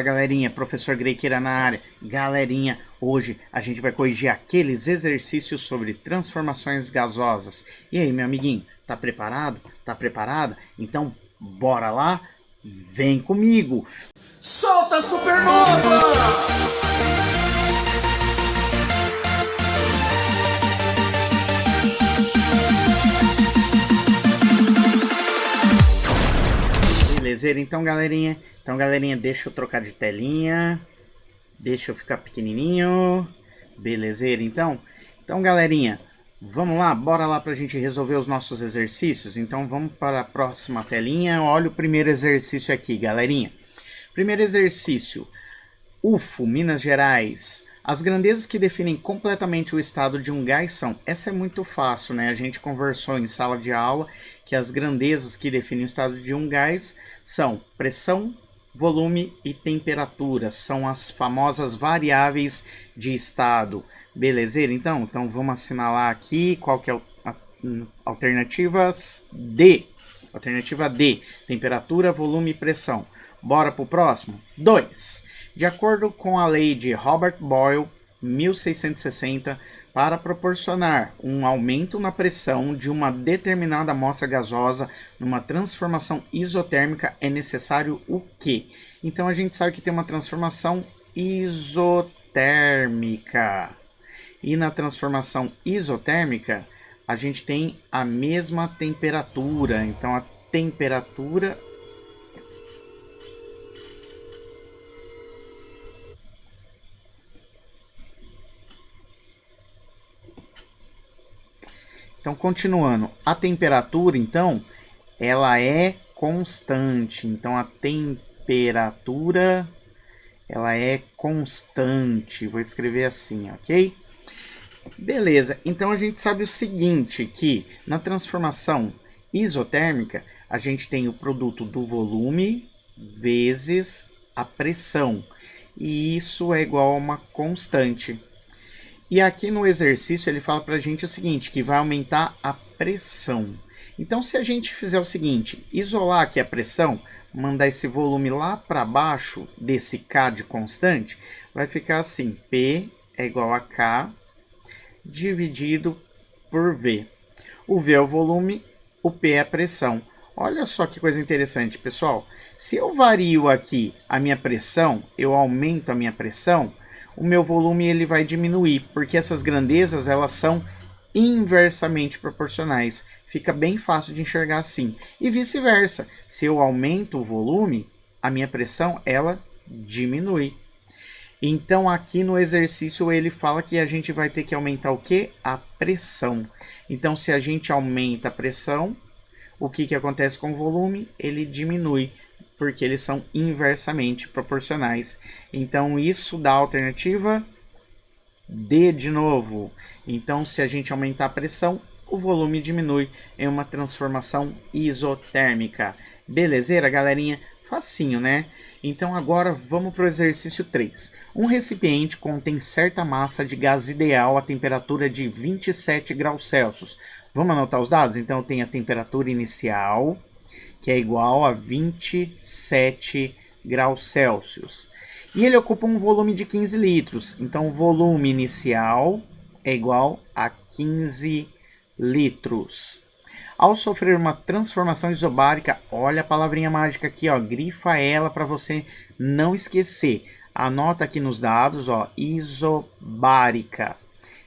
Fala galerinha, professor Grequeira na área. Galerinha, hoje a gente vai corrigir aqueles exercícios sobre transformações gasosas. E aí, meu amiguinho, tá preparado? Tá preparada? Então, bora lá? Vem comigo! Solta a supernova! Belezeira? Então, galerinha, deixa eu trocar de telinha. Deixa eu ficar pequenininho. Belezeira, então? Então, galerinha, vamos lá? Bora lá pra gente resolver os nossos exercícios? Então, vamos para a próxima telinha. Olha o primeiro exercício aqui, galerinha. Primeiro exercício. UFO, Minas Gerais. As grandezas que definem completamente o estado de um gás são... Essa é muito fácil, né? A gente conversou em sala de aula que as grandezas que definem o estado de um gás são pressão, volume e temperatura. São as famosas variáveis de estado. Belezeira? Então vamos assinalar aqui qual que é a alternativa D. Alternativa D, temperatura, volume e pressão. Bora pro próximo? 2. De acordo com a lei de Robert Boyle, 1660, para proporcionar um aumento na pressão de uma determinada amostra gasosa numa transformação isotérmica é necessário o quê? Então a gente sabe que tem uma transformação isotérmica. E na transformação isotérmica, a gente tem a mesma temperatura. Então a temperatura... Então, continuando, a temperatura, então, ela é constante. Então, a temperatura, ela é constante. Vou escrever assim, ok? Beleza, então a gente sabe o seguinte, que na transformação isotérmica, a gente tem o produto do volume vezes a pressão. E isso é igual a uma constante. E aqui no exercício ele fala para a gente o seguinte, que vai aumentar a pressão. Então se a gente fizer o seguinte, isolar aqui a pressão, mandar esse volume lá para baixo desse K de constante, vai ficar assim, P é igual a K dividido por V. O V é o volume, o P é a pressão. Olha só que coisa interessante, pessoal. Se eu vario aqui a minha pressão, eu aumento a minha pressão, o meu volume ele vai diminuir, porque essas grandezas elas são inversamente proporcionais. Fica bem fácil de enxergar assim. E vice-versa, se eu aumento o volume, a minha pressão ela diminui. Então aqui no exercício ele fala que a gente vai ter que aumentar o quê? A pressão. Então se a gente aumenta a pressão, o que acontece com o volume? Ele diminui, porque eles são inversamente proporcionais. Então, isso dá a alternativa D de novo. Então, se a gente aumentar a pressão, o volume diminui em uma transformação isotérmica. Belezeira, galerinha? Facinho, né? Então, agora vamos para o exercício 3. Um recipiente contém certa massa de gás ideal a temperatura de 27 graus Celsius. Vamos anotar os dados? Então, eu tenho a temperatura inicial, que é igual a 27 graus Celsius. E ele ocupa um volume de 15 litros. Então, o volume inicial é igual a 15 litros. Ao sofrer uma transformação isobárica, olha a palavrinha mágica aqui, ó, grifa ela para você não esquecer. Anota aqui nos dados, ó, isobárica.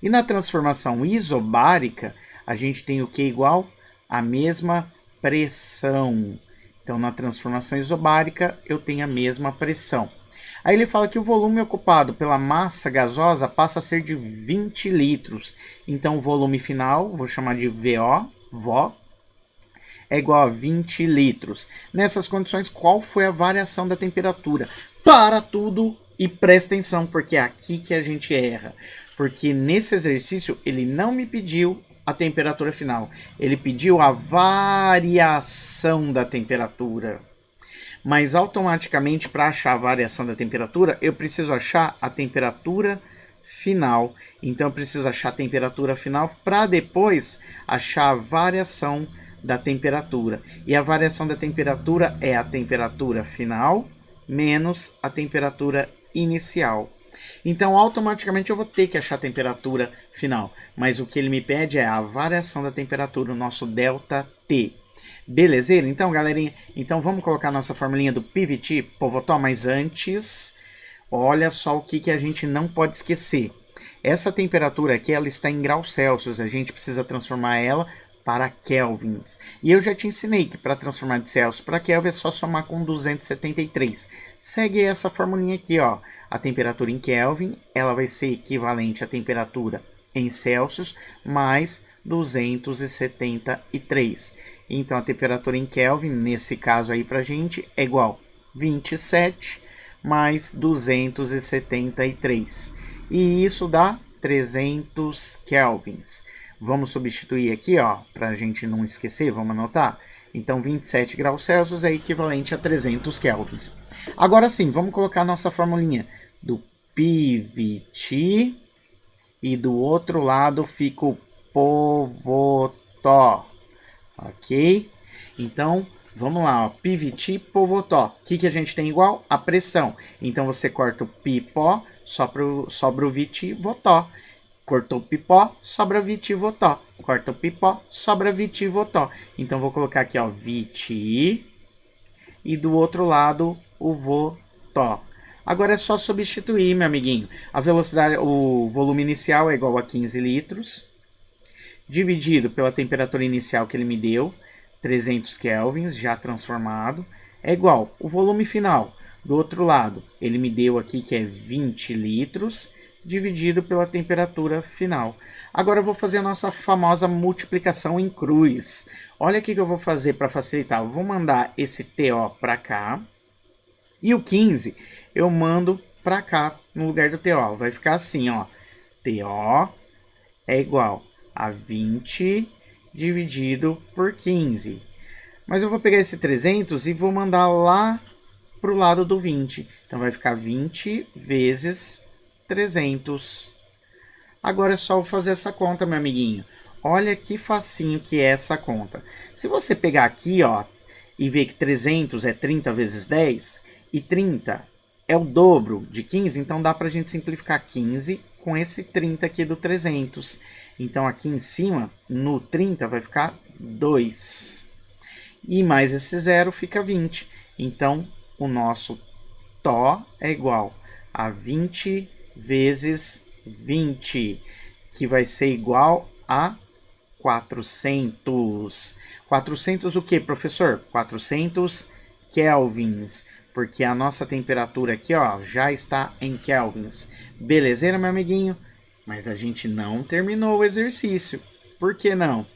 E na transformação isobárica, a gente tem o que igual? A mesma pressão. Então, na transformação isobárica, eu tenho a mesma pressão. Aí ele fala que o volume ocupado pela massa gasosa passa a ser de 20 litros. Então, o volume final, vou chamar de VO, é igual a 20 litros. Nessas condições, qual foi a variação da temperatura? Para tudo e presta atenção, porque é aqui que a gente erra. Porque nesse exercício, ele não me pediu a temperatura final. Ele pediu a variação da temperatura. Mas automaticamente, para achar a variação da temperatura, eu preciso achar a temperatura final. Então, eu preciso achar a temperatura final para depois achar a variação da temperatura. E a variação da temperatura é a temperatura final menos a temperatura inicial. Então, automaticamente eu vou ter que achar a temperatura final. Mas o que ele me pede é a variação da temperatura, o nosso ΔT. Belezeira? Então, galerinha, então vamos colocar a nossa formulinha do PVT, Povotó, mas antes, olha só o que a gente não pode esquecer. Essa temperatura aqui, ela está em graus Celsius, a gente precisa transformar ela para kelvins. E eu já te ensinei que para transformar de Celsius para Kelvin é só somar com 273. Segue essa formulinha aqui, ó. A temperatura em Kelvin, ela vai ser equivalente à temperatura em Celsius mais 273. Então a temperatura em Kelvin, nesse caso aí pra gente, é igual a 27 mais 273. E isso dá 300 kelvins. Vamos substituir aqui, ó, para a gente não esquecer, vamos anotar? Então, 27 graus Celsius é equivalente a 300 kelvins. Agora sim, vamos colocar a nossa formulinha do PVT e do outro lado fica o Povotó, ok? Então, vamos lá, ó, PVT, Povotó. O que a gente tem igual? A pressão. Então, você corta o Pipó, sobra o VT, Votó. Cortou o pipó, sobra VT, Votó. Corta o pipó, sobra VT, Votó. Então, vou colocar aqui, ó, VT e do outro lado o Votó. Agora é só substituir, meu amiguinho. A velocidade, o volume inicial é igual a 15 litros, dividido pela temperatura inicial que ele me deu, 300 kelvins, já transformado, é igual o volume final. Do outro lado, ele me deu aqui que é 20 litros, dividido pela temperatura final. Agora eu vou fazer a nossa famosa multiplicação em cruz. Olha o que eu vou fazer para facilitar. Eu vou mandar esse TO para cá e o 15 eu mando para cá no lugar do TO. Vai ficar assim, ó. TO é igual a 20 dividido por 15. Mas eu vou pegar esse 300 e vou mandar lá para o lado do 20. Então vai ficar 20 vezes 300. Agora é só fazer essa conta, meu amiguinho. Olha que facinho que é essa conta. Se você pegar aqui, ó, e ver que 300 é 30 vezes 10 e 30 é o dobro de 15, então dá pra gente simplificar 15 com esse 30 aqui do 300. Então aqui em cima, no 30 vai ficar 2. E mais esse zero fica 20. Então o nosso Tó é igual a 20 vezes 20, que vai ser igual a 400. 400 o que, professor? 400 kelvins, porque a nossa temperatura aqui, ó, já está em kelvins. Belezeira, meu amiguinho? Mas a gente não terminou o exercício. Por que não?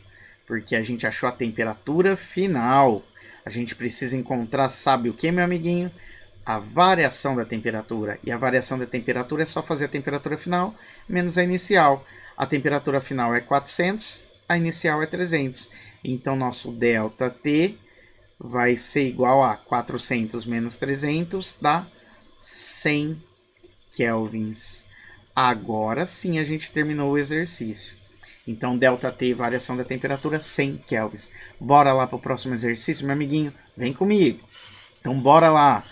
Porque a gente achou a temperatura final. A gente precisa encontrar, sabe o que, meu amiguinho? A variação da temperatura. E a variação da temperatura é só fazer a temperatura final menos a inicial. A temperatura final é 400, a inicial é 300. Então, nosso ΔT vai ser igual a 400 menos 300, dá 100 kelvins. Agora sim a gente terminou o exercício. Então, ΔT, variação da temperatura, 100 kelvins. Bora lá para o próximo exercício, meu amiguinho? Vem comigo. Então, bora lá.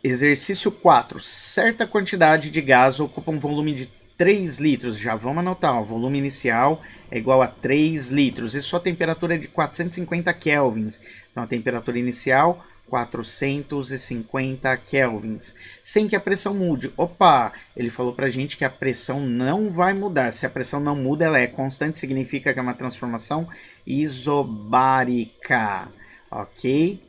Exercício 4. Certa quantidade de gás ocupa um volume de 3 litros. Já vamos anotar. O volume inicial é igual a 3 litros. E sua temperatura é de 450 kelvins. Então, a temperatura inicial, 450 kelvins. Sem que a pressão mude. Opa! Ele falou pra gente que a pressão não vai mudar. Se a pressão não muda, ela é constante. Significa que é uma transformação isobárica. Ok?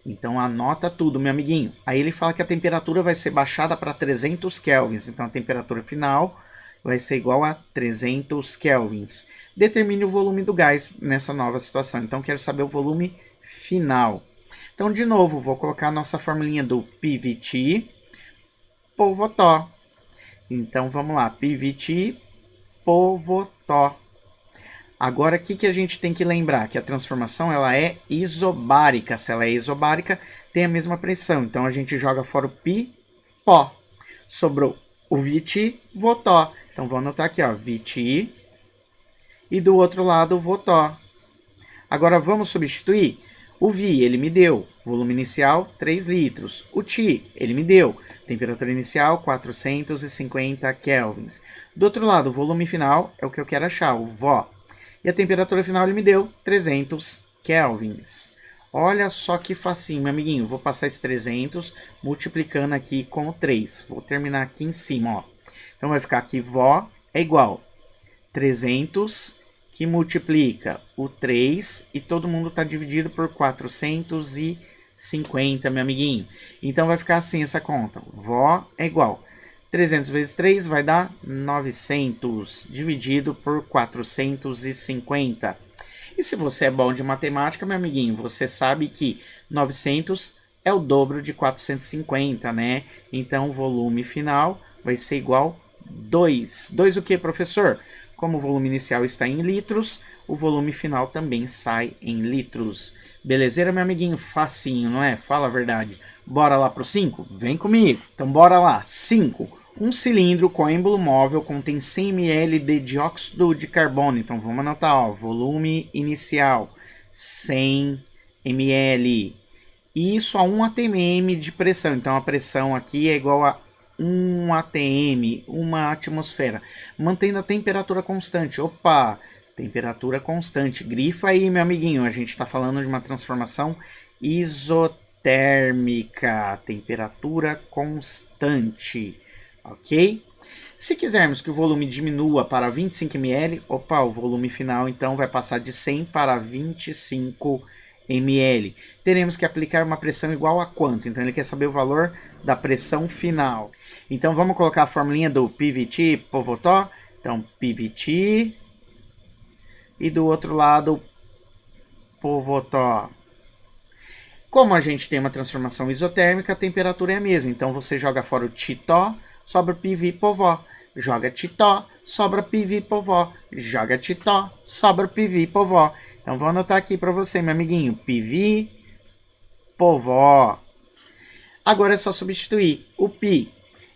Então anota tudo, meu amiguinho. Aí ele fala que a temperatura vai ser baixada para 300 kelvins. Então a temperatura final vai ser igual a 300 kelvins. Determine o volume do gás nessa nova situação. Então quero saber o volume final. Então de novo, vou colocar a nossa formulinha do PVT, Povotó. Então vamos lá, PVT, Povotó. Agora, o que a gente tem que lembrar? Que a transformação ela é isobárica. Se ela é isobárica, tem a mesma pressão. Então, a gente joga fora o pi, pó. Sobrou o VT, Votó. Então, vou anotar aqui, ó, VT. E do outro lado, o Votó. Agora, vamos substituir? O Vi, ele me deu volume inicial 3 litros. O Ti, ele me deu temperatura inicial 450 kelvins. Do outro lado, o volume final é o que eu quero achar, o Vo. E a temperatura final ele me deu 300 kelvins. Olha só que facinho, meu amiguinho. Vou passar esses 300 multiplicando aqui com o 3. Vou terminar aqui em cima, ó. Então vai ficar aqui Vo é igual 300 que multiplica o 3 e todo mundo está dividido por 450, meu amiguinho. Então vai ficar assim essa conta. Vo é igual 300 vezes 3 vai dar 900 dividido por 450. E se você é bom de matemática, meu amiguinho, você sabe que 900 é o dobro de 450, né? Então o volume final vai ser igual a 2. 2 o que, professor? Como o volume inicial está em litros, o volume final também sai em litros. Belezeira, meu amiguinho? Facinho, não é? Fala a verdade. Bora lá pro 5? Vem comigo. Então bora lá. 5. Um cilindro com êmbolo móvel contém 100 ml de dióxido de carbono. Então vamos anotar, ó, volume inicial 100 ml. E isso a 1 atm de pressão. Então a pressão aqui é igual a 1 atm, uma atmosfera, mantendo a temperatura constante. Opa, temperatura constante. Grifa aí, meu amiguinho. A gente está falando de uma transformação isotérmica. Temperatura constante. Ok? Se quisermos que o volume diminua para 25 ml, opa, o volume final então vai passar de 100 para 25 ml. Teremos que aplicar uma pressão igual a quanto? Então ele quer saber o valor da pressão final. Então vamos colocar a formulinha do PVT Povotó. Então PVT e do outro lado Povotó. Como a gente tem uma transformação isotérmica, a temperatura é a mesma. Então você joga fora o Titó, sobra PV Povó. Joga Titó, sobra PV Povó. Joga Titó, sobra PV Povó. Então vou anotar aqui para você, meu amiguinho. PV Povó. Agora é só substituir o Pi.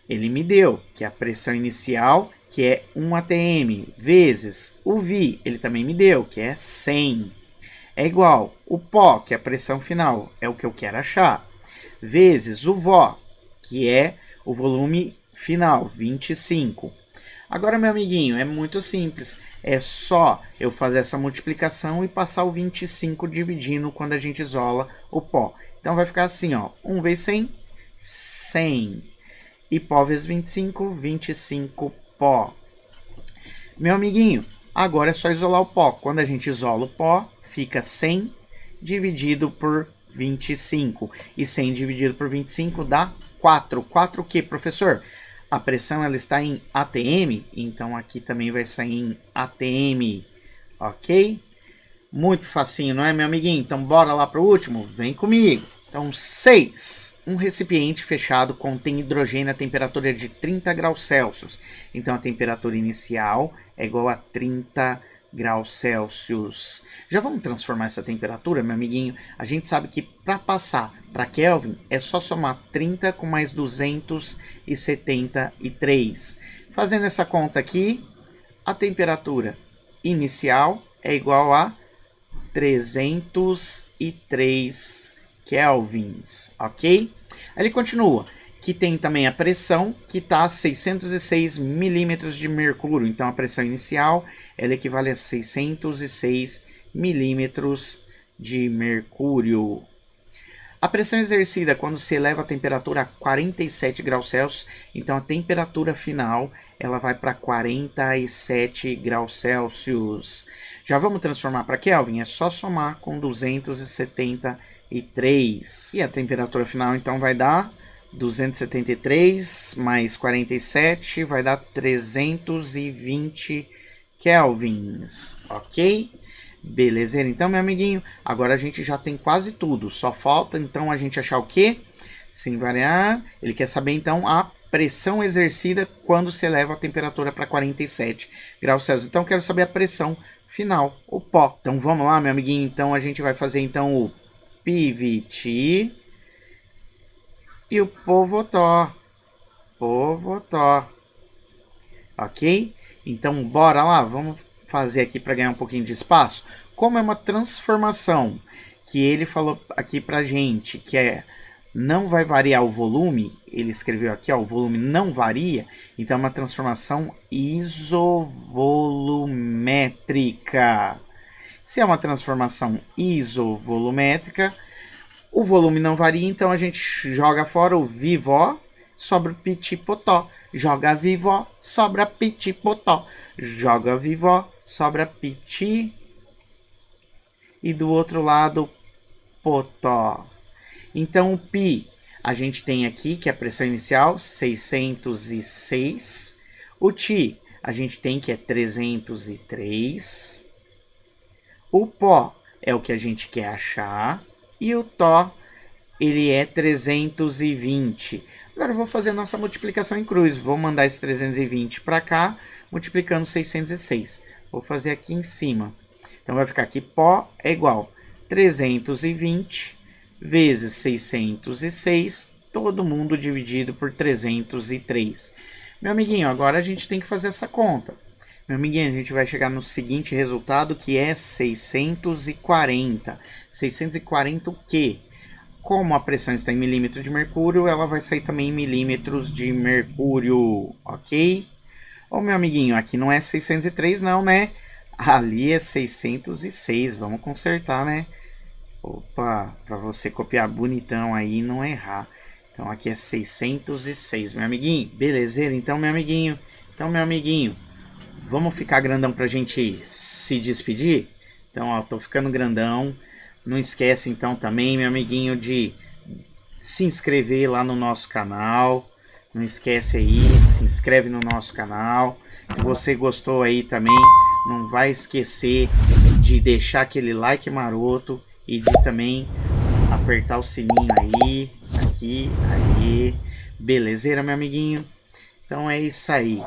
Ele me deu, que é a pressão inicial, que é 1 atm, vezes o Vi, ele também me deu, que é 100. É igual o Pó, que é a pressão final, é o que eu quero achar, vezes o Vó, que é o volume final, 25. Agora, meu amiguinho, é muito simples. É só eu fazer essa multiplicação e passar o 25 dividindo quando a gente isola o pó. Então vai ficar assim, ó, 1 vezes 100, 100. E pó vezes 25, 25 pó. Meu amiguinho, agora é só isolar o pó. Quando a gente isola o pó, fica 100 dividido por 25. E 100 dividido por 25 dá 4. 4 o que, professor? A pressão ela está em atm, então aqui também vai sair em atm, ok? Muito facinho, não é, meu amiguinho? Então bora lá para o último? Vem comigo! Então 6. Um recipiente fechado contém hidrogênio a temperatura de 30 graus Celsius. Então a temperatura inicial é igual a 30 graus Celsius. Já vamos transformar essa temperatura, meu amiguinho? A gente sabe que para passar para Kelvin é só somar 30 com mais 273. Fazendo essa conta aqui, a temperatura inicial é igual a 303 kelvins, ok? Aí ele continua, que tem também a pressão, que está a 606 milímetros de mercúrio. Então, a pressão inicial ela equivale a 606 milímetros de mercúrio. A pressão exercida quando se eleva a temperatura a 47 graus Celsius, então a temperatura final ela vai para 47 graus Celsius. Já vamos transformar para Kelvin? É só somar com 273. E a temperatura final então vai dar 273 mais 47 vai dar 320 kelvins, ok? Beleza, então, meu amiguinho, agora a gente já tem quase tudo. Só falta, então, a gente achar o quê? Sem variar, ele quer saber, então, a pressão exercida quando se eleva a temperatura para 47 graus Celsius. Então, eu quero saber a pressão final, o pó. Então, vamos lá, meu amiguinho. Então, a gente vai fazer, então, o PVT e o Povotó. Povotó. Ok? Então, bora lá, vamos fazer aqui para ganhar um pouquinho de espaço. Como é uma transformação que ele falou aqui pra gente, que é não vai variar o volume, ele escreveu aqui, ó, o volume não varia, então é uma transformação isovolumétrica. Se é uma transformação isovolumétrica, o volume não varia, então a gente joga fora o vivó, sobra o pitipotó. Joga vivó, sobra pitipotó. Joga vivó, sobra piti. E do outro lado, potó. Então o pi, a gente tem aqui, que é a pressão inicial, 606. O ti, a gente tem que é 303. O pó é o que a gente quer achar. E o tó, ele é 320. Agora eu vou fazer a nossa multiplicação em cruz. Vou mandar esse 320 para cá, multiplicando 606. Vou fazer aqui em cima. Então vai ficar aqui, pó é igual 320 vezes 606, todo mundo dividido por 303. Meu amiguinho, agora a gente tem que fazer essa conta. Meu amiguinho, a gente vai chegar no seguinte resultado, que é 640. 640 o quê? Como a pressão está em milímetros de mercúrio, ela vai sair também em milímetros de mercúrio, ok? Ô, meu amiguinho, aqui não é 603 não, né? Ali é 606, vamos consertar, né? Opa, para você copiar bonitão aí e não errar. Então aqui é 606, meu amiguinho. Belezeira? Então, meu amiguinho. Vamos ficar grandão pra gente se despedir? Então, ó, tô ficando grandão. Não esquece então também, meu amiguinho, de se inscrever lá no nosso canal. Não esquece aí, se inscreve no nosso canal. Se você gostou aí também, não vai esquecer de deixar aquele like maroto e de também apertar o sininho aí, aqui, aí. Belezeira, meu amiguinho? Então é isso aí.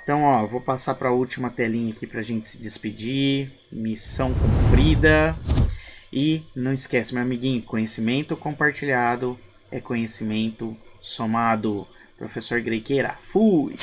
Então, ó, vou passar para a última telinha aqui pra gente se despedir. Missão cumprida. E não esquece, meu amiguinho, conhecimento compartilhado é conhecimento somado. Professor Grequeira, fui!